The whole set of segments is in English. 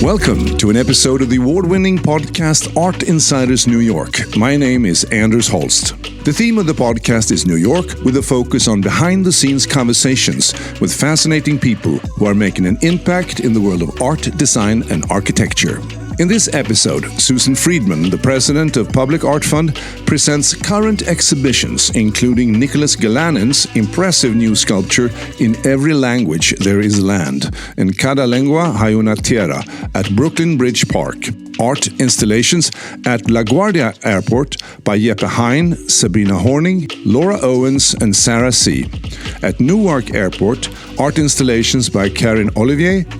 Welcome to an episode of the award-winning podcast Art Insiders New York. My name is Anders Holst. The theme of the podcast is New York, with a focus on behind-the-scenes conversations with fascinating people who are making an impact in the world of art, design, and architecture. In this episode, Susan Freedman, the president of Public Art Fund, presents current exhibitions, including Nicholas Galanin's impressive new sculpture In Every Language There Is Land, and Cada lengua Tierra at Brooklyn Bridge Park. Art installations at Guardia Airport by Jeppe Hein, Sabine Hornig, Owens and Sarah Sze. At Newark Airport, art installations by Karyn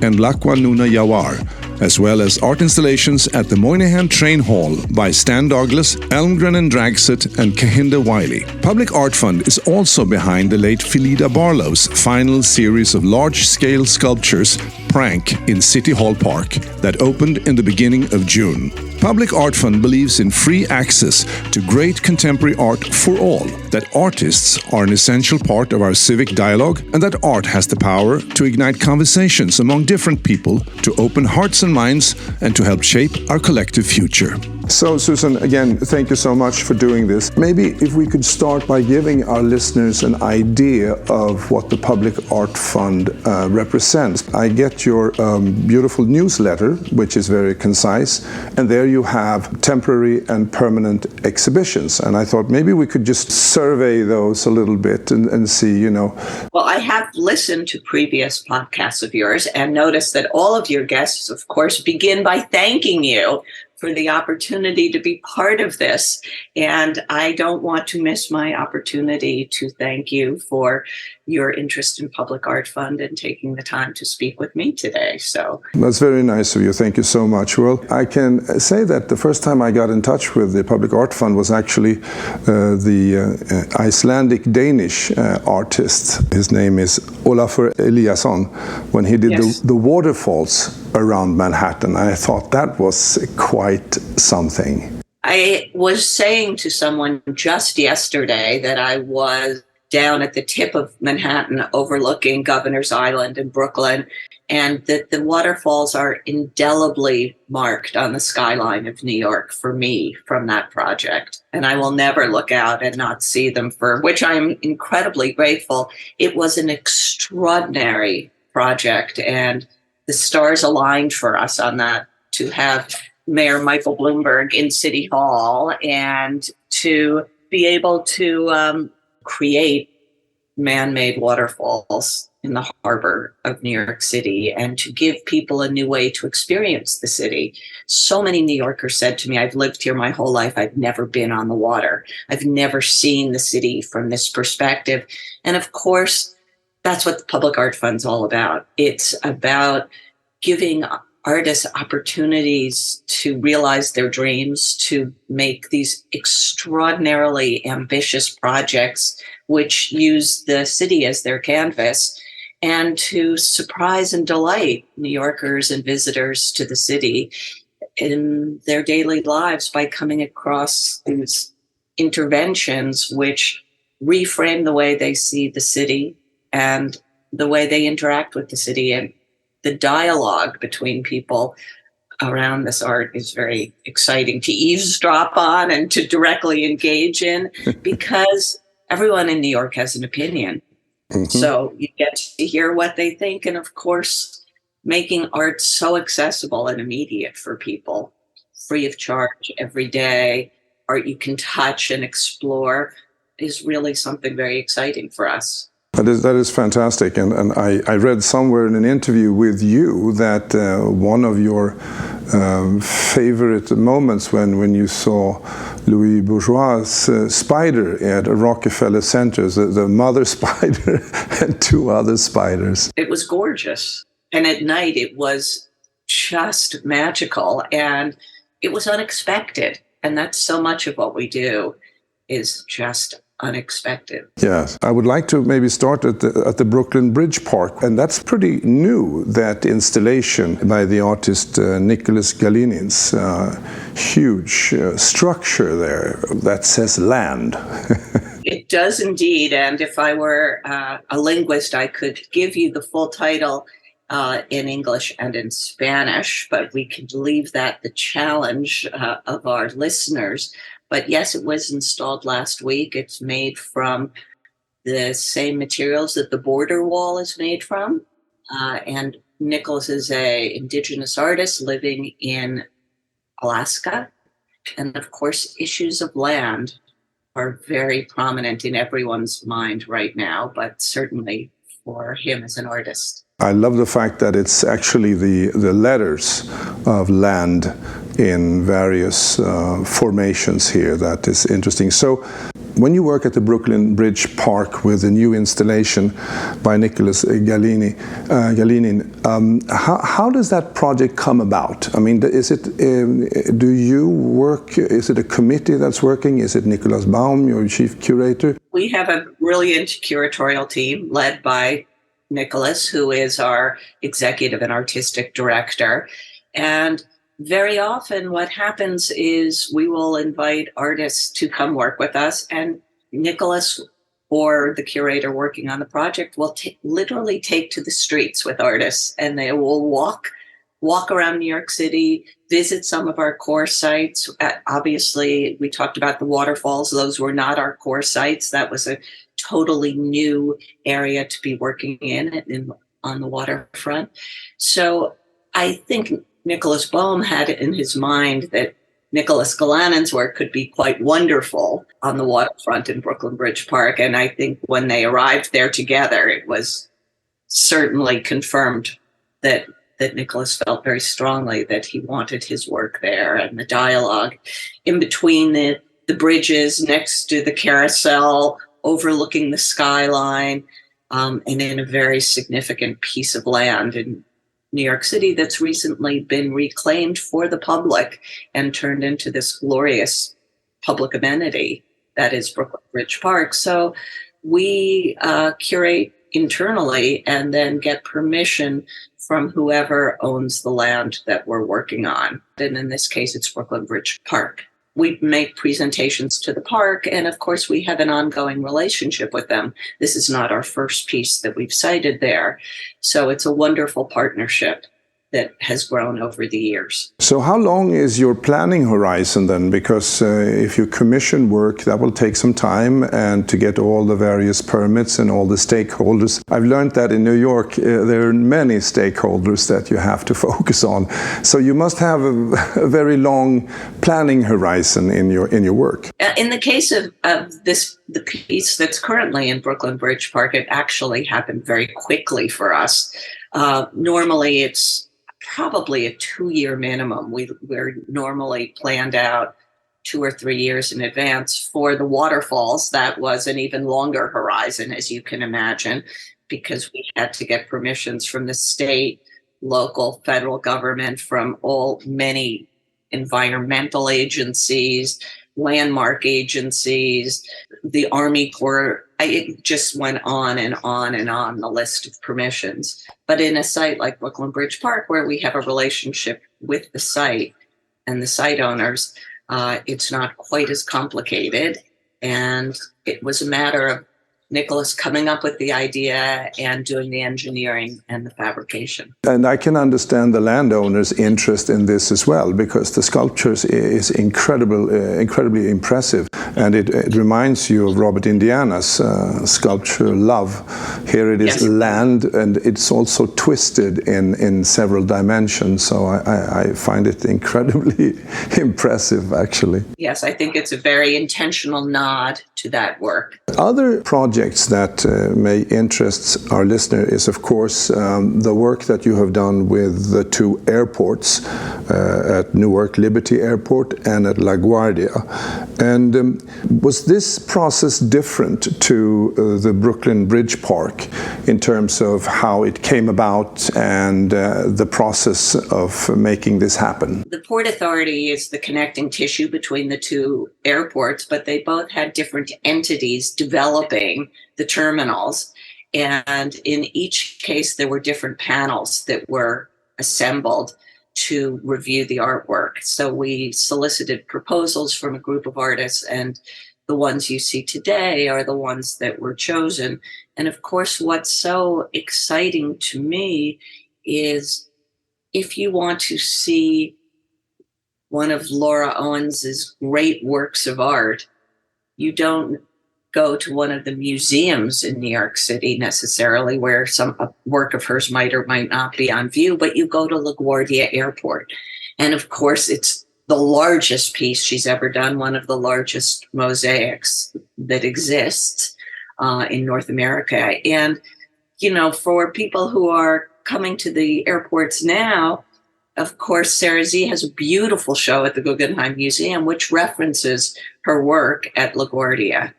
and Layqa Nuna Yawar, as well as art installations at the Moynihan Train Hall by Stan Douglas, Elmgreen Dragset and Kehinde Wiley. Public Art Fund is also behind the late Phyllida Barlow's final series of large-scale sculptures, Prank, in City Hall Park, that opened in the beginning of June. Public Art Fund believes in free access to great contemporary art for all, that artists are an essential part of our civic dialogue, and that art has the power to ignite conversations among different people, to open hearts and minds, and to help shape our collective future. So, Susan, again, thank you so much for doing this. Maybe if we could start by giving our listeners an idea of what the Public Art Fund represents. I get your beautiful newsletter, which is very concise, and there you have temporary and permanent exhibitions. And I thought maybe we could just survey those a little bit and see, Well, I have listened to previous podcasts of yours and noticed that all of your guests, of course, begin by thanking you for the opportunity to be part of this. And I don't want to miss my opportunity to thank you for your interest in Public Art Fund and taking the time to speak with me today. So that's very nice of you. Thank you so much. Well, I can say that the first time I got in touch with the Public Art Fund was actually the Icelandic-Danish artist. His name is Olafur Eliasson, when he did the waterfalls around Manhattan. I thought that was quite something. I was saying to someone just yesterday that I was down at the tip of Manhattan overlooking Governor's Island in Brooklyn, and that the waterfalls are indelibly marked on the skyline of New York for me from that project. And I will never look out and not see them, for which I am incredibly grateful. It was an extraordinary project, and the stars aligned for us on that, to have Mayor Michael Bloomberg in City Hall and to be able to create man-made waterfalls in the harbor of New York City and to give people a new way to experience the city. So many New Yorkers said to me, I've lived here my whole life. I've never been on the water. I've never seen the city from this perspective. And of course, that's what the Public Art Fund's all about. It's about giving artists opportunities to realize their dreams, to make these extraordinarily ambitious projects which use the city as their canvas, and to surprise and delight New Yorkers and visitors to the city in their daily lives by coming across these interventions which reframe the way they see the city and the way they interact with the city. And the dialogue between people around this art is very exciting to eavesdrop on and to directly engage in, because everyone in New York has an opinion. Mm-hmm. So you get to hear what they think. And of course, making art so accessible and immediate for people, free of charge every day, art you can touch and explore, is really something very exciting for us. That is fantastic, and I read somewhere in an interview with you that one of your favorite moments when you saw Louis Bourgeois' spider at Rockefeller Center, the mother spider and two other spiders. It was gorgeous, and at night it was just magical, and it was unexpected, and that's so much of what we do is just unexpected. Yes, I would like to maybe start at the Brooklyn Bridge Park, and that's pretty new, that installation by the artist Nicholas Galanin's huge structure there that says land. It does indeed, and if I were a linguist, I could give you the full title. in English and in Spanish, but we can leave that the challenge of our listeners. But yes, it was installed last week. It's made from the same materials that the border wall is made from. And Nicholas is an indigenous artist living in Alaska. And of course, issues of land are very prominent in everyone's mind right now, but certainly for him as an artist. I love the fact that it's actually the letters of land in various formations here. That is interesting. So when you work at the Brooklyn Bridge Park with a new installation by Nicholas Galanin, how does that project come about? I mean, do you work, is it a committee that's working? Is it Nicholas Baum, your chief curator? We have a brilliant curatorial team led by Nicholas, who is our executive and artistic director. And very often what happens is we will invite artists to come work with us, and Nicholas or the curator working on the project will literally take to the streets with artists, and they will walk around New York City, visit some of our core sites. Obviously, we talked about the waterfalls. Those were not our core sites. That was a totally new area to be working in on the waterfront. So I think Nicholas Baum had it in his mind that Nicholas Galanin's work could be quite wonderful on the waterfront in Brooklyn Bridge Park. And I think when they arrived there together, it was certainly confirmed that Nicholas felt very strongly that he wanted his work there, and the dialogue in between the bridges next to the carousel, overlooking the skyline, and in a very significant piece of land in New York City that's recently been reclaimed for the public and turned into this glorious public amenity that is Brooklyn Bridge Park. So we curate internally and then get permission from whoever owns the land that we're working on. And in this case, it's Brooklyn Bridge Park. We make presentations to the park, and of course, we have an ongoing relationship with them. This is not our first piece that we've cited there. So it's a wonderful partnership that has grown over the years. So how long is your planning horizon then? Because if you commission work, that will take some time, and to get all the various permits and all the stakeholders. I've learned that in New York, there are many stakeholders that you have to focus on. So you must have a very long planning horizon in your work. In the case of the piece that's currently in Brooklyn Bridge Park, it actually happened very quickly for us. Normally, it's probably a 2-year minimum. We're normally planned out 2 or 3 years in advance. For the waterfalls, that was an even longer horizon, as you can imagine, because we had to get permissions from the state, local, federal government, from many environmental agencies, landmark agencies, the Army Corps. It just went on and on and on the list of permissions. But in a site like Brooklyn Bridge Park, where we have a relationship with the site and the site owners, it's not quite as complicated. And it was a matter of Nicholas coming up with the idea and doing the engineering and the fabrication. And I can understand the landowner's interest in this as well, because the sculptures is incredibly impressive. And it reminds you of Robert Indiana's sculpture Love. Here it is, yes. Land, and it's also twisted in several dimensions. So I find it incredibly impressive, actually. Yes, I think it's a very intentional nod to that work. Other projects that may interest our listener is, of course, the work that you have done with the 2 airports at Newark Liberty Airport and at LaGuardia. And was this process different to the Brooklyn Bridge Park in terms of how it came about and the process of making this happen? The Port Authority is the connecting tissue between the 2 airports, but they both had different entities developing the terminals. And in each case, there were different panels that were assembled to review the artwork. So we solicited proposals from a group of artists, and the ones you see today are the ones that were chosen. And of course, what's so exciting to me is if you want to see one of Laura Owens's great works of art, you don't go to one of the museums in New York City necessarily, where a work of hers might or might not be on view, but you go to LaGuardia Airport. And of course, it's the largest piece she's ever done, one of the largest mosaics that exists in North America. And, for people who are coming to the airports now, of course, Sarah Sze has a beautiful show at the Guggenheim Museum, which references her work at LaGuardia.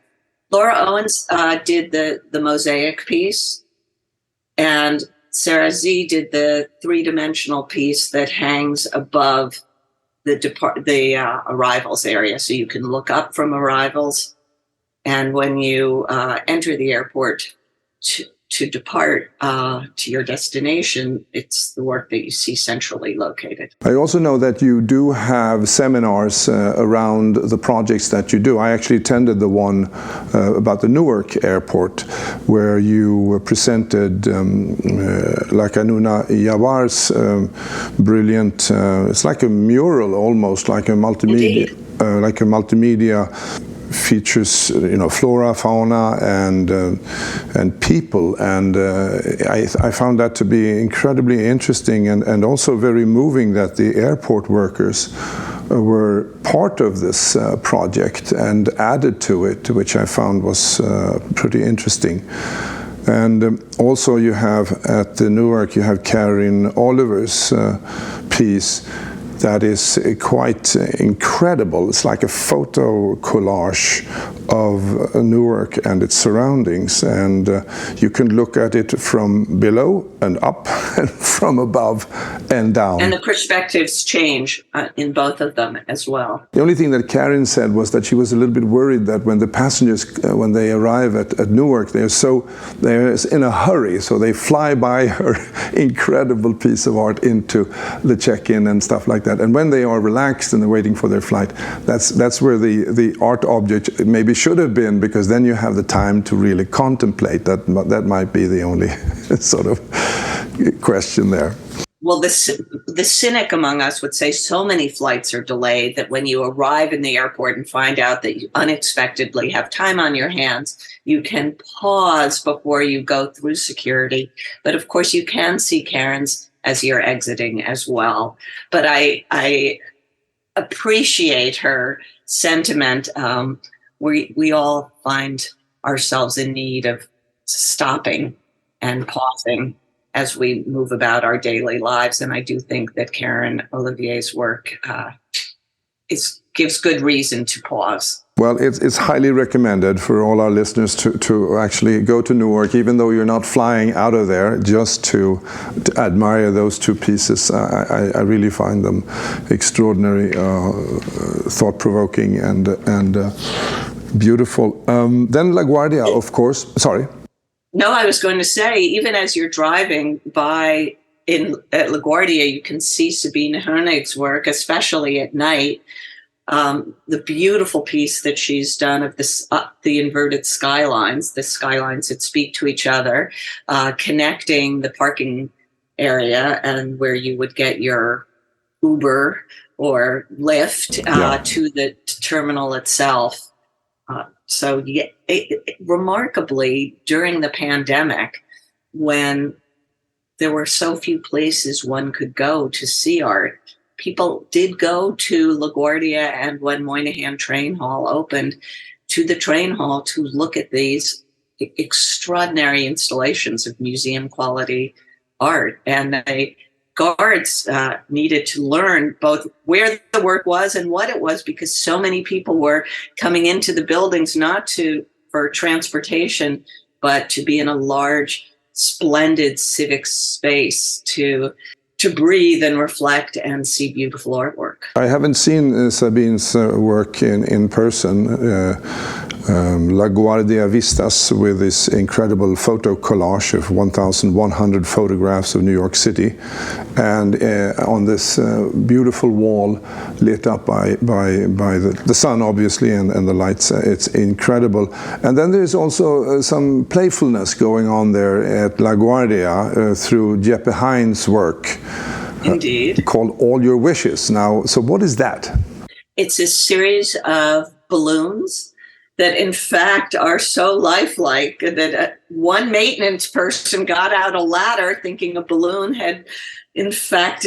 Laura Owens did the mosaic piece, and Sarah Sze did the three-dimensional piece that hangs above the arrivals area. So you can look up from arrivals, and when you enter the airport to depart to your destination, it's the work that you see centrally located. I also know that you do have seminars around the projects that you do. I actually attended the one about the Newark airport, where you presented Layqa Nuna Yawar's brilliant, it's like a mural almost, like a multimedia, features, flora, fauna, and people, and I found that to be incredibly interesting and also very moving that the airport workers were part of this project and added to it, which I found was pretty interesting. And also you have at the Newark, you have Karyn Oliver's piece that is quite incredible. It's like a photo collage of Newark and its surroundings, and you can look at it from below and up and from above and down. And the perspectives change in both of them as well. The only thing that Karyn said was that she was a little bit worried that when the passengers, when they arrive at Newark, they're in a hurry, so they fly by her incredible piece of art into the check-in and stuff like that. And when they are relaxed and they're waiting for their flight, that's where the art object maybe should have been, because then you have the time to really contemplate. That might be the only sort of question there. Well, the cynic among us would say so many flights are delayed that when you arrive in the airport and find out that you unexpectedly have time on your hands, you can pause before you go through security. But of course, you can see Karyn's as you're exiting as well. But I appreciate her sentiment. We all find ourselves in need of stopping and pausing as we move about our daily lives. And I do think that Karyn Olivier's work gives good reason to pause. Well, it's highly recommended for all our listeners to actually go to Newark, even though you're not flying out of there, just to admire those two pieces. I really find them extraordinary, thought-provoking, and beautiful. Then LaGuardia, of course. Sorry. No, I was going to say, even as you're driving by at LaGuardia, you can see Sabine Hornig's work, especially at night. The beautiful piece that she's done of the inverted skylines, the skylines that speak to each other, connecting the parking area and where you would get your Uber or Lyft to the terminal itself. Remarkably, during the pandemic, when there were so few places one could go to see art, people did go to LaGuardia, and when Moynihan Train Hall opened, to the train hall to look at these extraordinary installations of museum quality art. And the guards needed to learn both where the work was and what it was, because so many people were coming into the buildings not for transportation, but to be in a large, splendid civic space to breathe and reflect and see beautiful artwork. I haven't seen Sabine's work in person. La Guardia Vistas with this incredible photo collage of 1,100 photographs of New York City, and on this beautiful wall lit up by the sun, obviously, and the lights. It's incredible. And then there's also some playfulness going on there at La Guardia through Jeppe Hein's work. Indeed. Called All Your Wishes. Now, so what is that? It's a series of balloons that, in fact, are so lifelike that one maintenance person got out a ladder thinking a balloon had, in fact,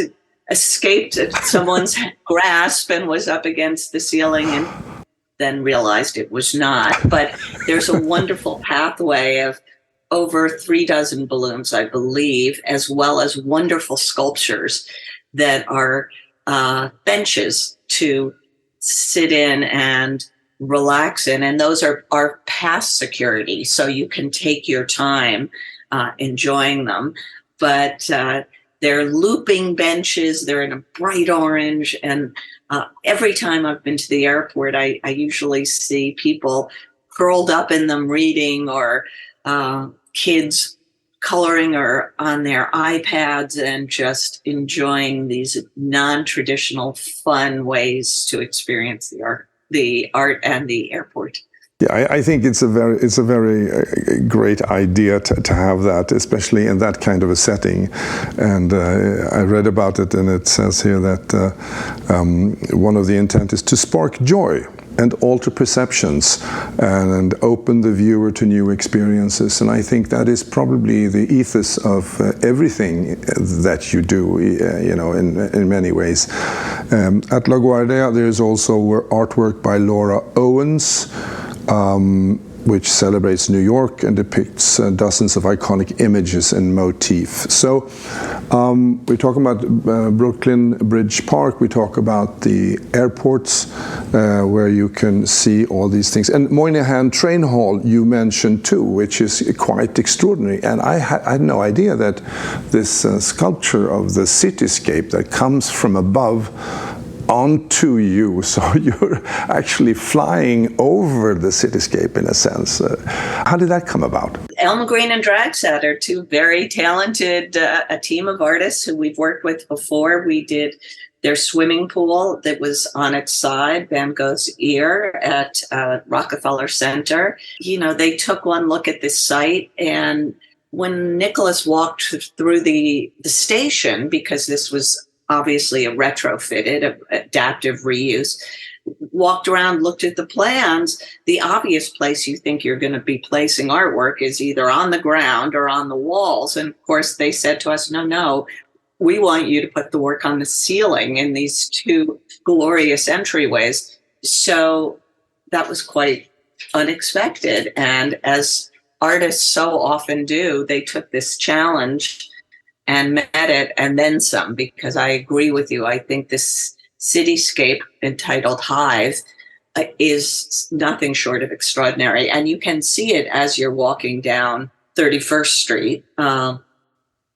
escaped someone's grasp and was up against the ceiling, and then realized it was not. But there's a wonderful pathway of over 36 balloons, I believe, as well as wonderful sculptures that are benches to sit in and relax in. And those are past security, so you can take your time enjoying them. But they're looping benches. They're in a bright orange. And every time I've been to the airport, I usually see people curled up in them reading, or kids coloring or on their iPads and just enjoying these non-traditional, fun ways to experience the art and the airport. Yeah, I think it's a very great idea to have that, especially in that kind of a setting. And I read about it, and it says here that one of the intent is to spark joy and alter perceptions and open the viewer to new experiences. And I think that is probably the ethos of everything that you do, in many ways. At LaGuardia, there's also artwork by Laura Owens, which celebrates New York and depicts dozens of iconic images and motifs. So we're talking about Brooklyn Bridge Park, we talk about the airports where you can see all these things. And Moynihan Train Hall you mentioned too, which is quite extraordinary. And I had no idea that this sculpture of the cityscape that comes from above onto you, so you're actually flying over the cityscape in a sense. How did that come about? Elmgreen and Dragset are two very talented, a team of artists who we've worked with before. We did their swimming pool that was on its side, Van Gogh's ear, at Rockefeller Center. They took one look at this site, and when Nicholas walked through the station, because this was obviously a retrofitted, adaptive reuse, walked around, looked at the plans, the obvious place you think you're going to be placing artwork is either on the ground or on the walls. And of course, they said to us, no, we want you to put the work on the ceiling in these two glorious entryways. So that was quite unexpected. And as artists so often do, they took this challenge and met it, and then some, because I agree with you. I think this cityscape entitled Hive is nothing short of extraordinary. And you can see it as you're walking down 31st Street. And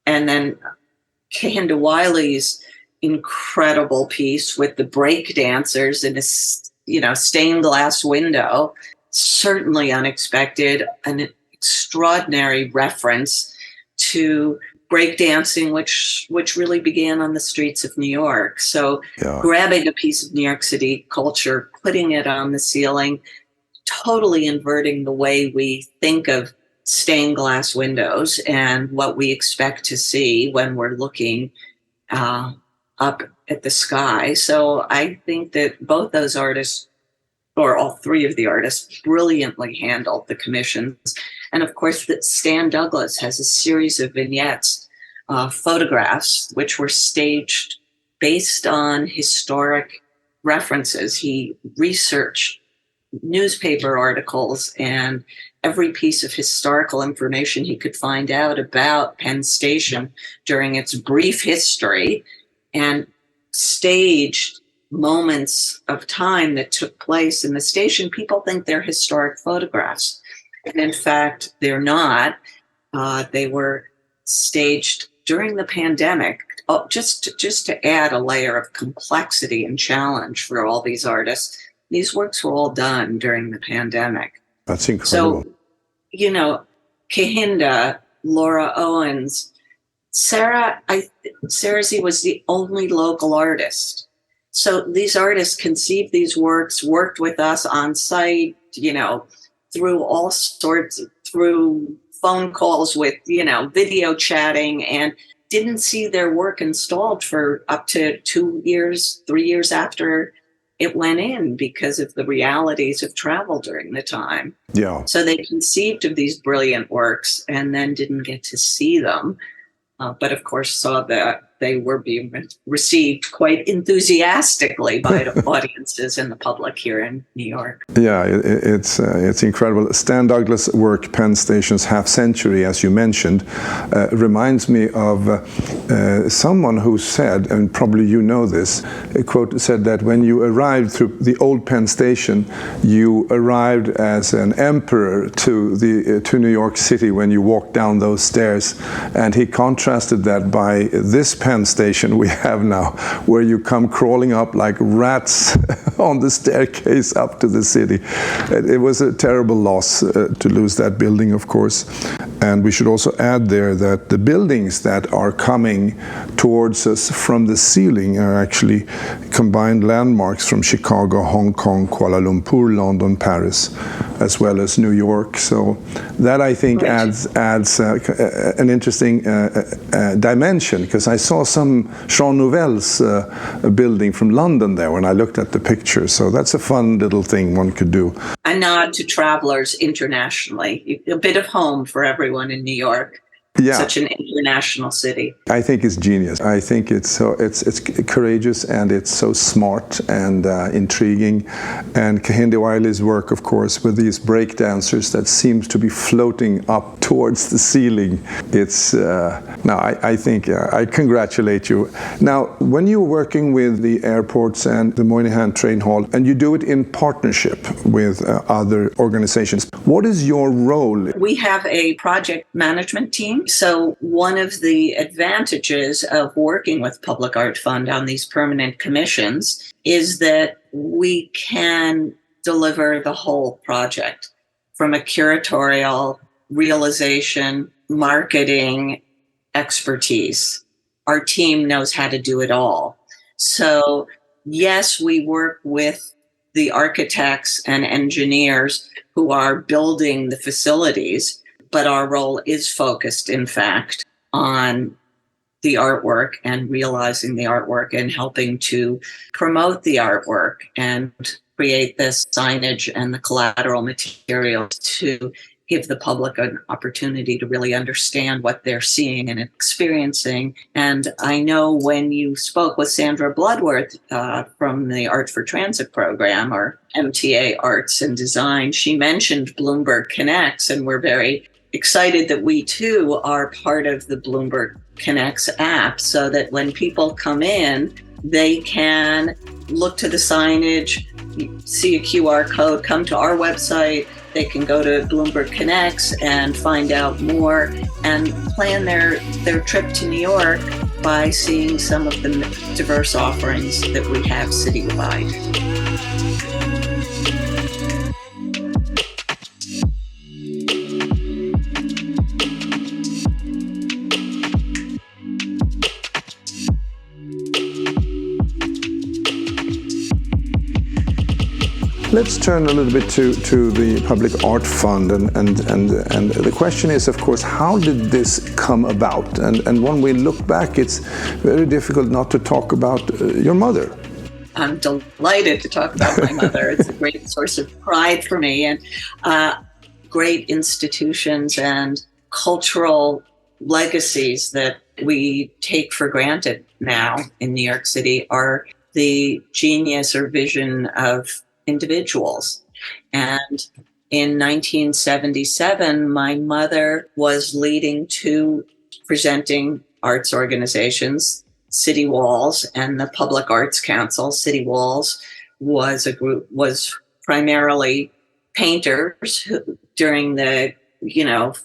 then Kehinde Wiley's incredible piece with the break dancers in a stained glass window, certainly unexpected, an extraordinary reference to breakdancing, which really began on the streets of New York. So grabbing a piece of New York City culture, putting it on the ceiling, totally inverting the way we think of stained glass windows and what we expect to see when we're looking up at the sky. So I think that both those artists, or all three of the artists, brilliantly handled the commissions. And of course, that Stan Douglas has a series of vignettes, photographs, which were staged based on historic references. He researched newspaper articles and every piece of historical information he could find out about Penn Station during its brief history, and staged moments of time that took place in the station. People think they're historic photographs. And in fact, they're not. They were staged during the pandemic, just to add a layer of complexity and challenge for all these artists. These works were all done during the pandemic. That's incredible. So, Kehinde, Laura Owens, Sarah Sze was the only local artist. So these artists conceived these works, worked with us on site, through all sorts, through phone calls with, video chatting, and didn't see their work installed for up to 2 years, 3 years after it went in because of the realities of travel during the time. Yeah. So they conceived of these brilliant works and then didn't get to see them. But of course saw that they were being received quite enthusiastically by audiences and the public here in New York. Yeah, it's incredible. Stan Douglas' work, Penn Station's Half Century, as you mentioned, reminds me of someone who said, and probably you know this, a quote said that when you arrived through the old Penn Station, you arrived as an emperor to New York City when you walked down those stairs, and he contrasted that by this Penn Station we have now, where you come crawling up like rats on the staircase up to the city. It was a terrible loss to lose that building, of course. And we should also add there that the buildings that are coming towards us from the ceiling are actually combined landmarks from Chicago, Hong Kong, Kuala Lumpur, London, Paris, as well as New York. So that, I think, adds an interesting dimension, because I saw some Jean Nouvel's building from London there when I looked at the picture. So that's a fun little thing one could do. A nod to travelers internationally, a bit of home for everyone in New York. Yeah. Such an international city. I think it's genius. I think it's courageous, and it's so smart and intriguing. And Kehinde Wiley's work, of course, with these breakdancers that seems to be floating up towards the ceiling. It's I think I congratulate you. Now, when you're working with the airports and the Moynihan Train Hall, and you do it in partnership with other organizations, what is your role? We have a project management team. So one of the advantages of working with Public Art Fund on these permanent commissions is that we can deliver the whole project, from a curatorial, realization, marketing, expertise. Our team knows how to do it all. So yes, we work with the architects and engineers who are building the facilities, but our role is focused, in fact, on the artwork and realizing the artwork and helping to promote the artwork and create this signage and the collateral material to give the public an opportunity to really understand what they're seeing and experiencing. And I know when you spoke with Sandra Bloodworth from the Art for Transit program, or MTA Arts and Design, she mentioned Bloomberg Connects, and we're very excited that we too are part of the Bloomberg Connects app, so that when people come in, they can look to the signage, see a QR code, come to our website. They can go to Bloomberg Connects and find out more and plan their trip to New York by seeing some of the diverse offerings that we have citywide. Let's turn a little bit to the Public Art Fund, and the question is, of course, how did this come about? And when we look back, it's very difficult not to talk about your mother. I'm delighted to talk about my mother. It's a great source of pride for me, and great institutions and cultural legacies that we take for granted now in New York City are the genius or vision of individuals. And in 1977, my mother was leading two presenting arts organizations, City Walls and the Public Arts Council. City Walls was primarily painters who, during the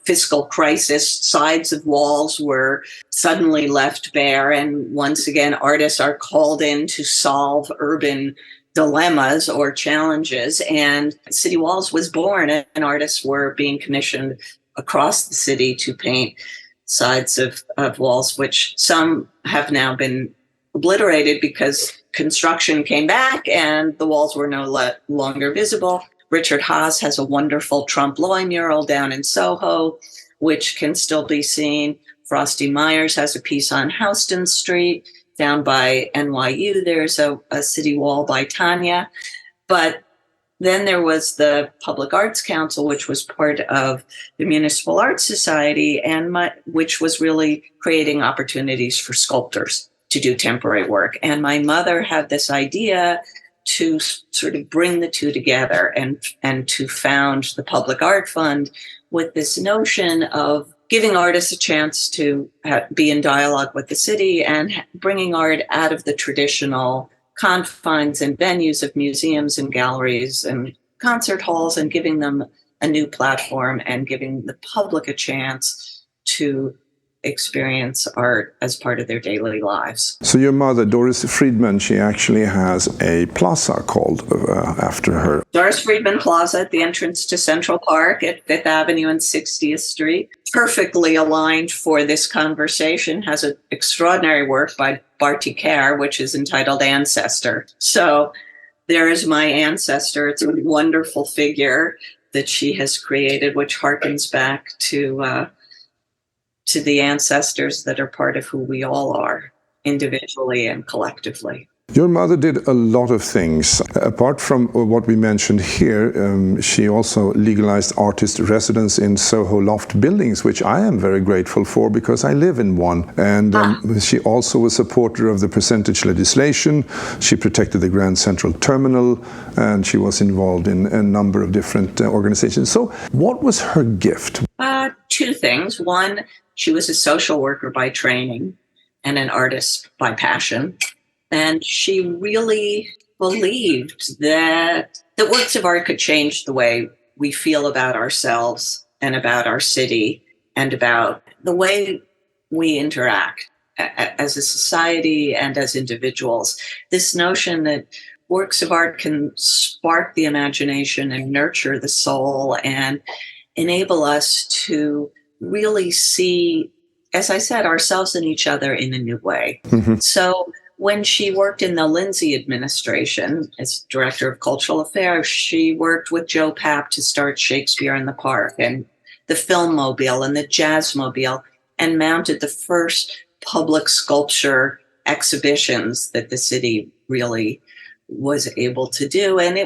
fiscal crisis, sides of walls were suddenly left bare. And once again, artists are called in to solve urban dilemmas or challenges. And City Walls was born, and artists were being commissioned across the city to paint sides of walls, which some have now been obliterated because construction came back and the walls were no longer visible. Richard Haas has a wonderful Trompe l'oeil mural down in Soho, which can still be seen. Frosty Myers has a piece on Houston Street. Down by NYU, there's a city wall by Tanya. But then there was the Public Arts Council, which was part of the Municipal Arts Society, and which was really creating opportunities for sculptors to do temporary work. And my mother had this idea to sort of bring the two together and to found the Public Art Fund with this notion of giving artists a chance to be in dialogue with the city and bringing art out of the traditional confines and venues of museums and galleries and concert halls, and giving them a new platform and giving the public a chance to experience art as part of their daily lives. So your mother, Doris Freedman, she actually has a plaza called after her. Doris Freedman Plaza at the entrance to Central Park at 5th Avenue and 60th Street. Perfectly aligned for this conversation, has an extraordinary work by Barty Kerr, which is entitled Ancestor. So there is my ancestor. It's a wonderful figure that she has created, which harkens back to the ancestors that are part of who we all are, individually and collectively. Your mother did a lot of things. Apart from what we mentioned here, she also legalized artist residence in Soho loft buildings, which I am very grateful for because I live in one. And she also was a supporter of the percentage legislation. She protected the Grand Central Terminal, and she was involved in a number of different organizations. So what was her gift? Two things. One, she was a social worker by training and an artist by passion. And she really believed that the works of art could change the way we feel about ourselves and about our city and about the way we interact as a society and as individuals. This notion that works of art can spark the imagination and nurture the soul and enable us to really see, as I said, ourselves and each other in a new way. Mm-hmm. So when she worked in the Lindsay administration as director of cultural affairs, she worked with Joe Papp to start Shakespeare in the Park and the Filmmobile and the Jazzmobile, and mounted the first public sculpture exhibitions that the city really was able to do. And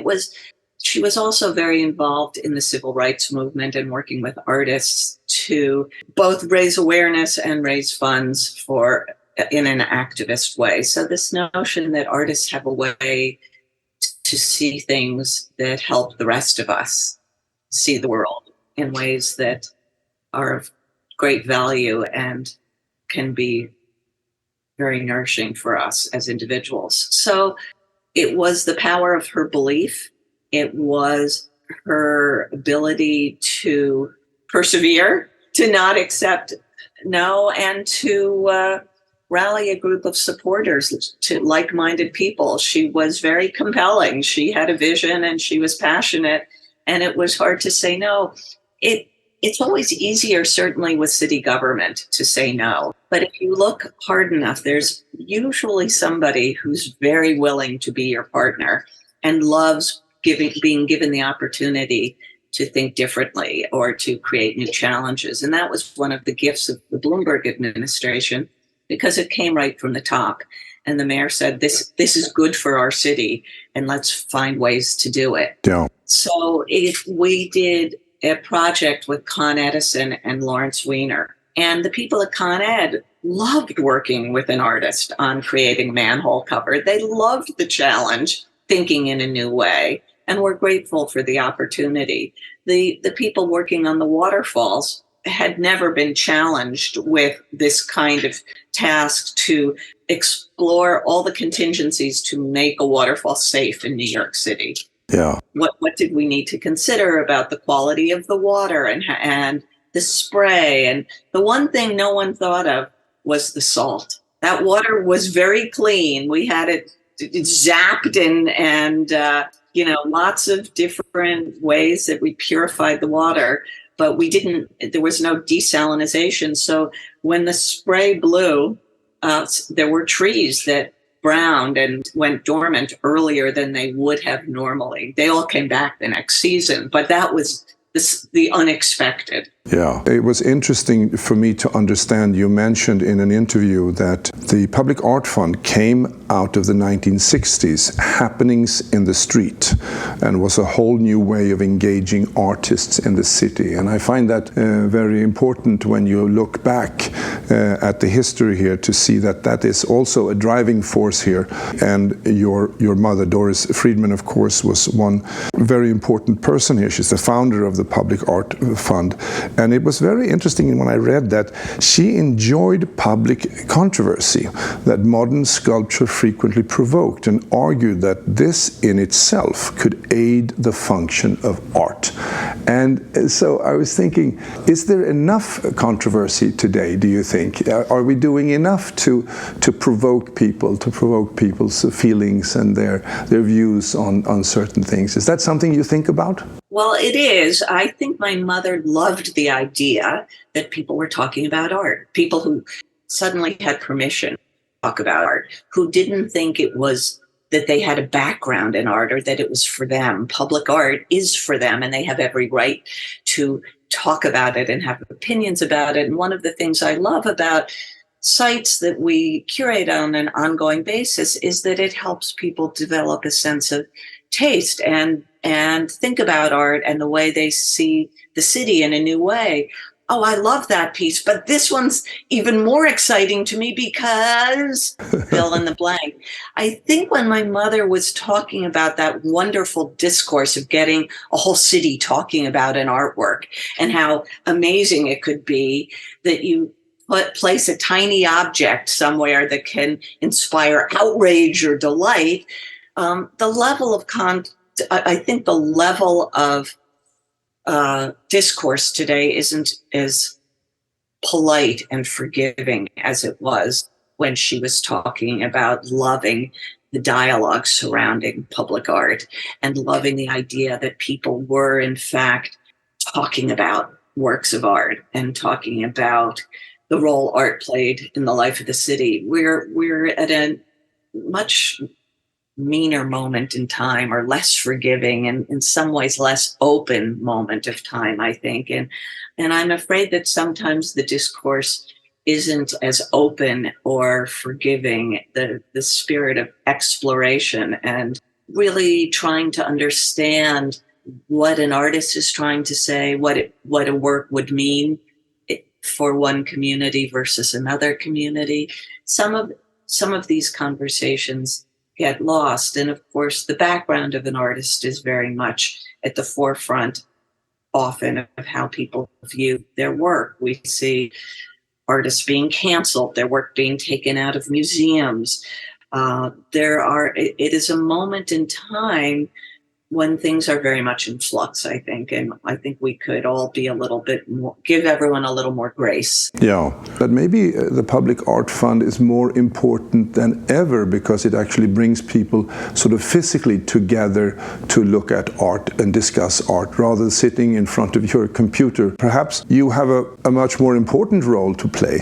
she was also very involved in the civil rights movement and working with artists to both raise awareness and raise funds in an activist way. So this notion that artists have a way to see things that help the rest of us see the world in ways that are of great value and can be very nourishing for us as individuals. So it was the power of her belief. It was her ability to persevere, to not accept no, and to rally a group of supporters, to like-minded people. She was very compelling. She had a vision and she was passionate, and it was hard to say no. It's always easier, certainly with city government, to say no. But if you look hard enough, there's usually somebody who's very willing to be your partner and loves being given the opportunity to think differently or to create new challenges. And that was one of the gifts of the Bloomberg administration, because it came right from the top. And the mayor said, this is good for our city, and let's find ways to do it. Yeah. So we did a project with Con Edison and Lawrence Weiner. And the people at Con Ed loved working with an artist on creating manhole cover. They loved the challenge, thinking in a new way, and were grateful for the opportunity. The people working on the waterfalls had never been challenged with this kind of task to explore all the contingencies to make a waterfall safe in New York City. Yeah. What did we need to consider about the quality of the water and the spray? And the one thing no one thought of was the salt. That water was very clean. We had it zapped and lots of different ways that we purified the water, but there was no desalinization. So when the spray blew, there were trees that browned and went dormant earlier than they would have normally. They all came back the next season, but that was the unexpected. Yeah, it was interesting for me to understand. You mentioned in an interview that the Public Art Fund came out of the 1960s, happenings in the street, and was a whole new way of engaging artists in the city. And I find that very important when you look back at the history here to see that that is also a driving force here. And your mother, Doris Freedman, of course, was one very important person here. She's the founder of the Public Art Fund. And it was very interesting when I read that she enjoyed public controversy that modern sculpture frequently provoked, and argued that this in itself could aid the function of art. And so I was thinking, is there enough controversy today, do you think? Are we doing enough to provoke people's feelings and their views on certain things? Is that something you think about? Well, it is. I think my mother loved the idea that people were talking about art. People who suddenly had permission to talk about art, who didn't think it was that they had a background in art or that it was for them. Public art is for them, and they have every right to talk about it and have opinions about it. And one of the things I love about sites that we curate on an ongoing basis is that it helps people develop a sense of taste and think about art and the way they see the city in a new way. Oh, I love that piece, but this one's even more exciting to me because fill in the blank. I think when my mother was talking about that wonderful discourse of getting a whole city talking about an artwork and how amazing it could be that you place a tiny object somewhere that can inspire outrage or delight, the level of I think the level of discourse today isn't as polite and forgiving as it was when she was talking about loving the dialogue surrounding public art and loving the idea that people were, in fact, talking about works of art and talking about the role art played in the life of the city. We're at a much meaner moment in time, or less forgiving and in some ways less open moment of time, I think. And I'm afraid that sometimes the discourse isn't as open or forgiving. The spirit of exploration and really trying to understand what an artist is trying to say, what a work would mean for one community versus another community. Some of these conversations get lost. And of course, the background of an artist is very much at the forefront often of how people view their work. We see artists being canceled, their work being taken out of museums. It is a moment in time when things are very much in flux, I think. And I think we could all be a little bit more, give everyone a little more grace. Yeah, but maybe the Public Art Fund is more important than ever because it actually brings people sort of physically together to look at art and discuss art rather than sitting in front of your computer. Perhaps you have a much more important role to play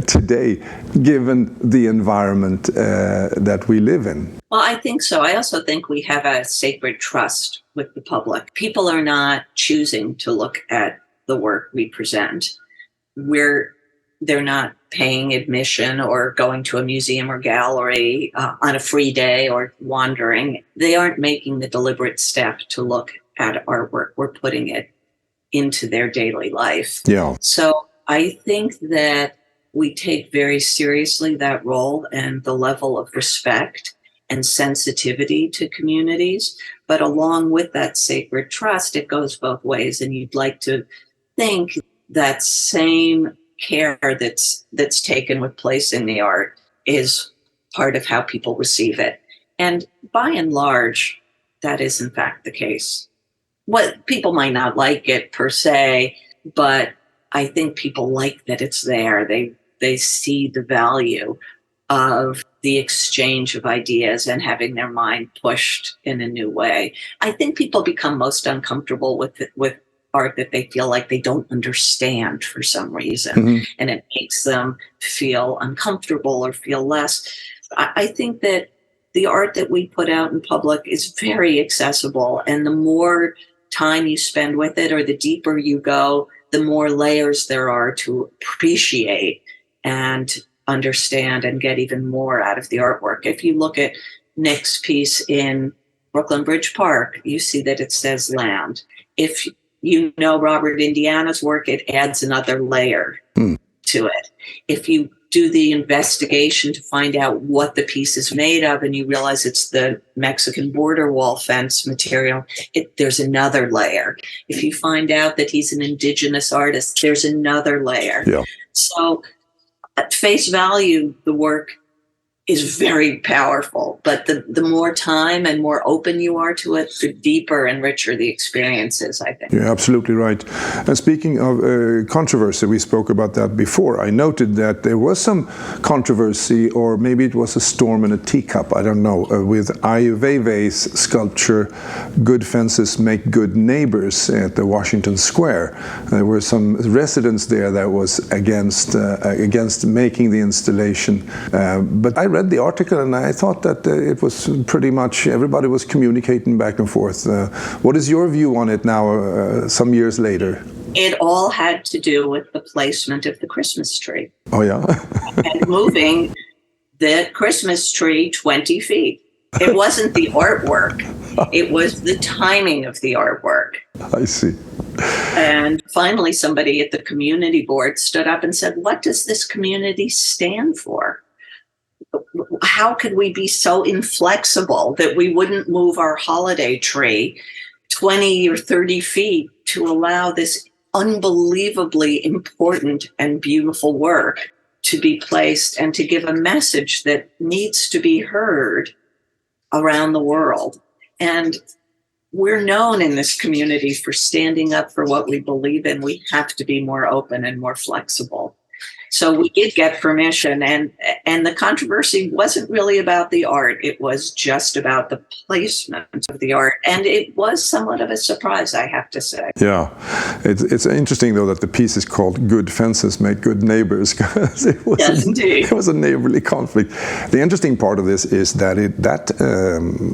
today, given the environment that we live in. Well, I think so. I also think we have a sacred trust with the public. People are not choosing to look at the work we present. They're not paying admission or going to a museum or gallery on a free day or wandering. They aren't making the deliberate step to look at artwork. We're putting it into their daily life. Yeah. So I think that we take very seriously that role and the level of respect and sensitivity to communities. But along with that sacred trust, it goes both ways. And you'd like to think that same care that's taken with placing the art is part of how people receive it. And by and large, that is in fact the case. What people might not like it per se, but I think people like that it's there. They see the value of the exchange of ideas and having their mind pushed in a new way. I think people become most uncomfortable with art that they feel like they don't understand for some reason, and it makes them feel uncomfortable or feel less. I think that the art that we put out in public is very accessible, and the more time you spend with it or the deeper you go, the more layers there are to appreciate and understand and get even more out of the artwork. If you look at Nick's piece in Brooklyn Bridge Park, you see that it says land. If you know Robert Indiana's work, it adds another layer to it. If you do the investigation to find out what the piece is made of and you realize it's the Mexican border wall fence material, there's another layer. If you find out that he's an indigenous artist, there's another layer. Yeah. So at face value, the work is very powerful, but the more time and more open you are to it, the deeper and richer the experience is, I think. You're absolutely right. And speaking of controversy, we spoke about that before. I noted that there was some controversy, or maybe it was a storm in a teacup, I don't know, with Ai Weiwei's sculpture, Good Fences Make Good Neighbors, at the Washington Square. There were some residents there that was against making the installation. But I read the article and I thought that it was pretty much everybody was communicating back and forth. What is your view on it now, some years later? It all had to do with the placement of the Christmas tree. Oh, yeah? And moving the Christmas tree 20 feet. It wasn't the artwork. It was the timing of the artwork. I see. And finally, somebody at the community board stood up and said, what does this community stand for? How could we be so inflexible that we wouldn't move our holiday tree 20 or 30 feet to allow this unbelievably important and beautiful work to be placed and to give a message that needs to be heard around the world? And we're known in this community for standing up for what we believe in. We have to be more open and more flexible. So we did get permission, and the controversy wasn't really about the art. It was just about the placement of the art. And it was somewhat of a surprise, I have to say. Yeah. It's interesting, though, that the piece is called Good Fences Make Good Neighbors, because it was a neighborly conflict. The interesting part of this is that that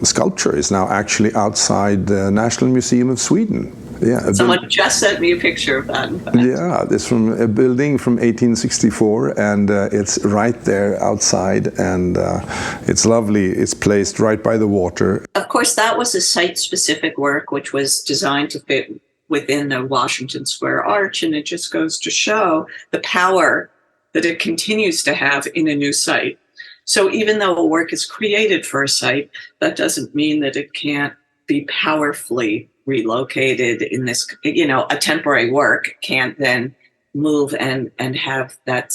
sculpture is now actually outside the National Museum of Sweden. Yeah, someone just sent me a picture of that. Yeah, it's from a building from 1864, and it's right there outside, and it's lovely. It's placed right by the water. Of course, that was a site-specific work, which was designed to fit within the Washington Square Arch, and it just goes to show the power that it continues to have in a new site. So even though a work is created for a site, that doesn't mean that it can't be powerfully relocated in this, a temporary work can't then move and have that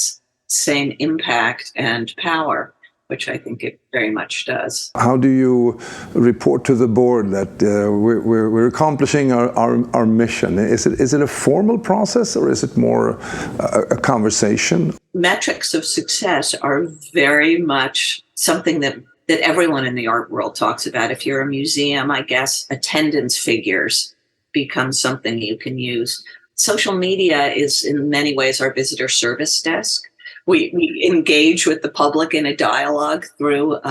same impact and power, which I think it very much does. How do you report to the board that we're accomplishing our mission? Is it a formal process, or is it more a conversation? Metrics of success are very much something that everyone in the art world talks about. If you're a museum, I guess attendance figures become something you can use. Social media is in many ways our visitor service desk. We engage with the public in a dialogue through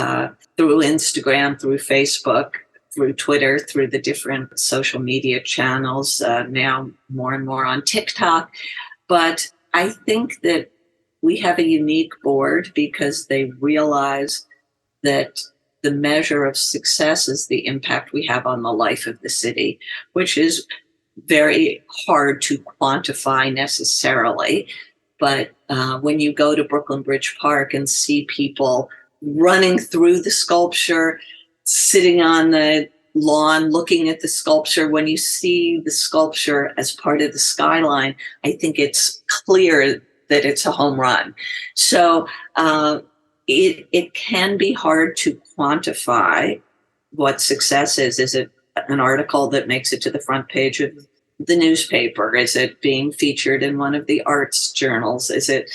Instagram, through Facebook, through Twitter, through the different social media channels, now more and more on TikTok. But I think that we have a unique board because they realize that the measure of success is the impact we have on the life of the city, which is very hard to quantify necessarily. But when you go to Brooklyn Bridge Park and see people running through the sculpture, sitting on the lawn, looking at the sculpture, when you see the sculpture as part of the skyline, I think it's clear that it's a home run. So it can be hard to quantify what success is. Is it an article that makes it to the front page of the newspaper? Is it being featured in one of the arts journals? Is it,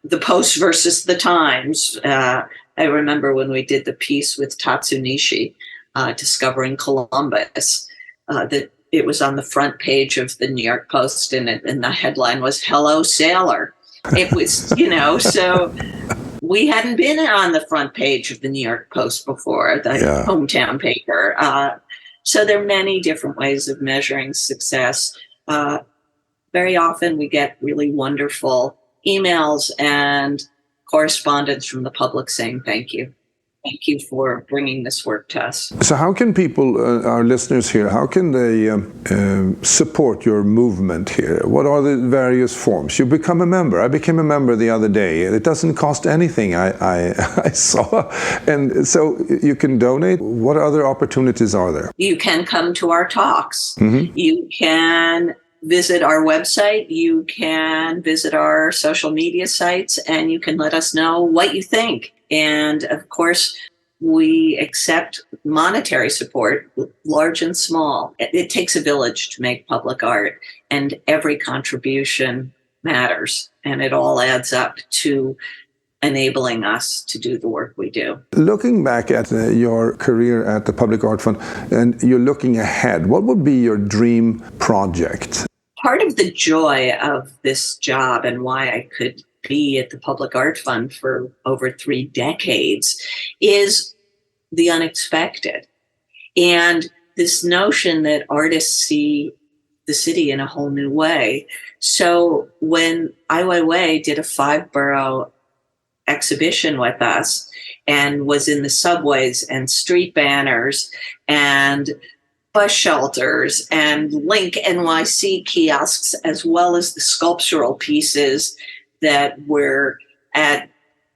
the Post versus the Times. I remember when we did the piece with Tatsunishi, discovering Columbus, that it was on the front page of the New York Post, and the headline was "Hello, Sailor." It was, so we hadn't been on the front page of the New York Post before, the hometown paper. So there are many different ways of measuring success. Very often we get really wonderful emails and correspondence from the public saying thank you. Thank you for bringing this work to us. So how can people, our listeners here, how can they support your movement here? What are the various forms? You become a member. I became a member the other day. It doesn't cost anything, I saw. And so you can donate. What other opportunities are there? You can come to our talks. Mm-hmm. You can visit our website. You can visit our social media sites, and you can let us know what you think. And of course, we accept monetary support, large and small. It takes a village to make public art, and every contribution matters, and it all adds up to enabling us to do the work we do. Looking back at your career at the Public Art Fund, and you're looking ahead, what would be your dream project? Part of the joy of this job and why I could be at the Public Art Fund for over 3 decades is the unexpected. And this notion that artists see the city in a whole new way. So when Ai Weiwei did a 5-borough exhibition with us and was in the subways and street banners and bus shelters and Link NYC kiosks, as well as the sculptural pieces that were at,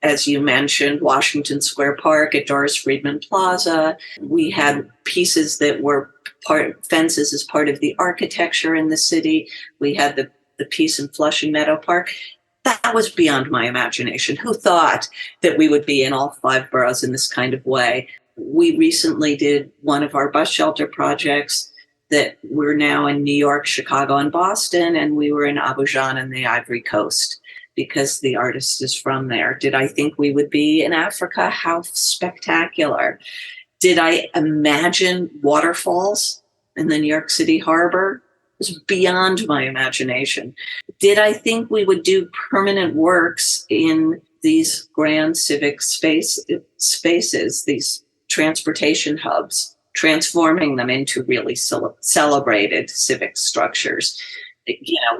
as you mentioned, Washington Square Park, at Doris Freedman Plaza. We had pieces that were fences as part of the architecture in the city. We had the piece in Flushing Meadow Park. That was beyond my imagination. Who thought that we would be in all 5 boroughs in this kind of way? We recently did one of our bus shelter projects that we're now in New York, Chicago, and Boston, and we were in Abidjan and the Ivory Coast, because the artist is from there. Did I think we would be in Africa? How spectacular. Did I imagine waterfalls in the New York City harbor? It was beyond my imagination. Did I think we would do permanent works in these grand civic spaces, these transportation hubs, transforming them into really celebrated civic structures?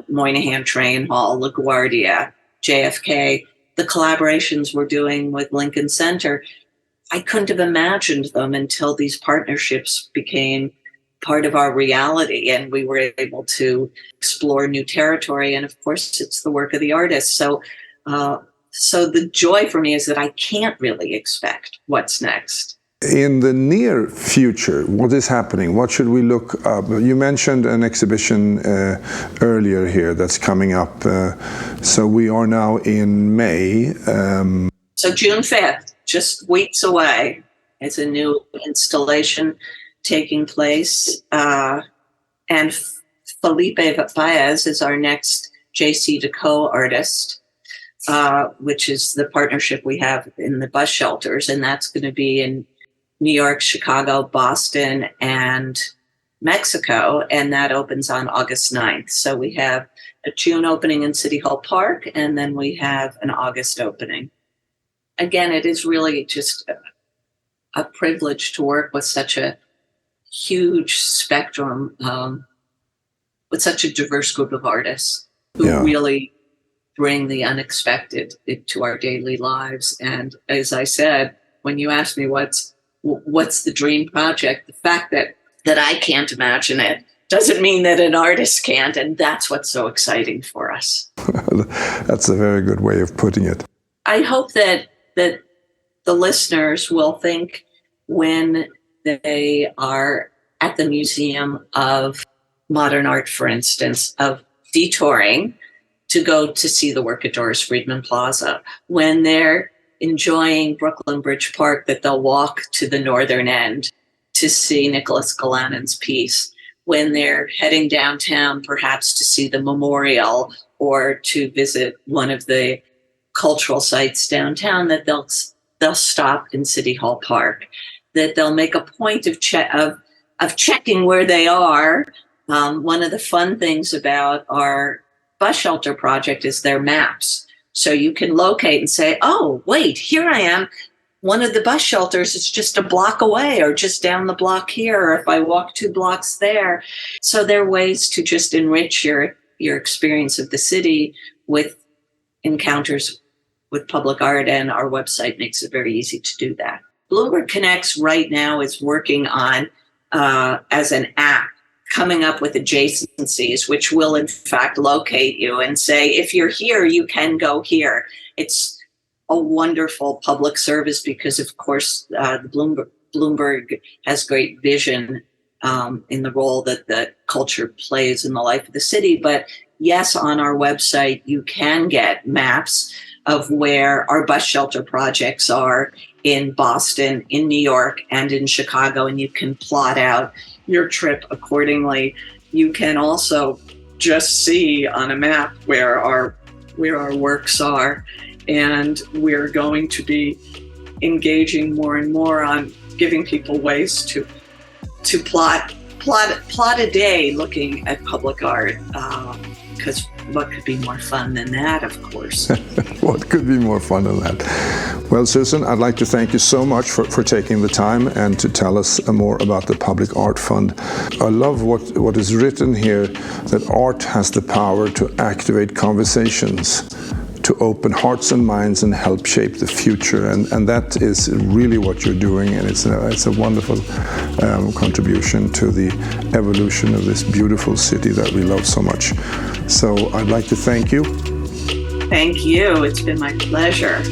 Moynihan Train Hall, LaGuardia, JFK, the collaborations we're doing with Lincoln Center. I couldn't have imagined them until these partnerships became part of our reality and we were able to explore new territory. And of course, it's the work of the artist. So the joy for me is that I can't really expect what's next. In the near future, what is happening? What should we look up? You mentioned an exhibition earlier here that's coming up. So we are now in May. So June 5th, just weeks away, is a new installation taking place. And Felipe Baez is our next JC Decaux artist, which is the partnership we have in the bus shelters. And that's going to be in New York, Chicago, Boston, and Mexico, and that opens on August 9th. So we have a June opening in City Hall Park, and then we have an August opening. Again, it is really just a privilege to work with such a huge spectrum, with such a diverse group of artists who really bring the unexpected into our daily lives. And as I said, when you asked me what's the dream project, the fact that I can't imagine it doesn't mean that an artist can't, and that's what's so exciting for us. That's a very good way of putting it. I hope that the listeners will think, when they are at the Museum of Modern Art, for instance, of detouring to go to see the work at Doris Freedman Plaza, when they're enjoying Brooklyn Bridge Park, that they'll walk to the northern end to see Nicholas Galanin's piece. When they're heading downtown, perhaps to see the memorial or to visit one of the cultural sites downtown, that they'll stop in City Hall Park, that they'll make a point of checking where they are. One of the fun things about our bus shelter project is their maps. So you can locate and say, oh, wait, here I am. One of the bus shelters is just a block away, or just down the block here, or if I walk 2 blocks there. So there are ways to just enrich your experience of the city with encounters with public art, and our website makes it very easy to do that. Bloomberg Connects right now is working on, as an app, coming up with adjacencies, which will in fact locate you and say, if you're here, you can go here. It's a wonderful public service because, of course, Bloomberg has great vision in the role that the culture plays in the life of the city. But yes, on our website, you can get maps of where our bus shelter projects are in Boston, in New York, and in Chicago, and you can plot out your trip accordingly. You can also just see on a map where our works are, and we're going to be engaging more and more on giving people ways to plot a day looking at public art, because what could be more fun than that, of course? What could be more fun than that? Well, Susan, I'd like to thank you so much for taking the time and to tell us more about the Public Art Fund. I love what is written here, that art has the power to activate conversations, to open hearts and minds and help shape the future. And that is really what you're doing, and it's a wonderful contribution to the evolution of this beautiful city that we love so much. So I'd like to thank you. Thank you. It's been my pleasure.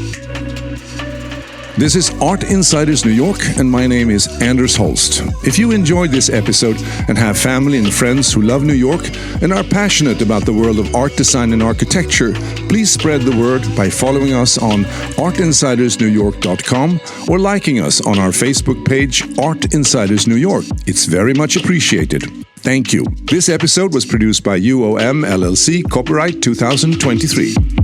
This is Art Insiders New York, and my name is Anders Holst. If you enjoyed this episode and have family and friends who love New York and are passionate about the world of art design and architecture, please spread the word by following us on artinsidersnewyork.com or liking us on our Facebook page, Art Insiders New York. It's very much appreciated. Thank you. This episode was produced by UOM LLC, copyright 2023.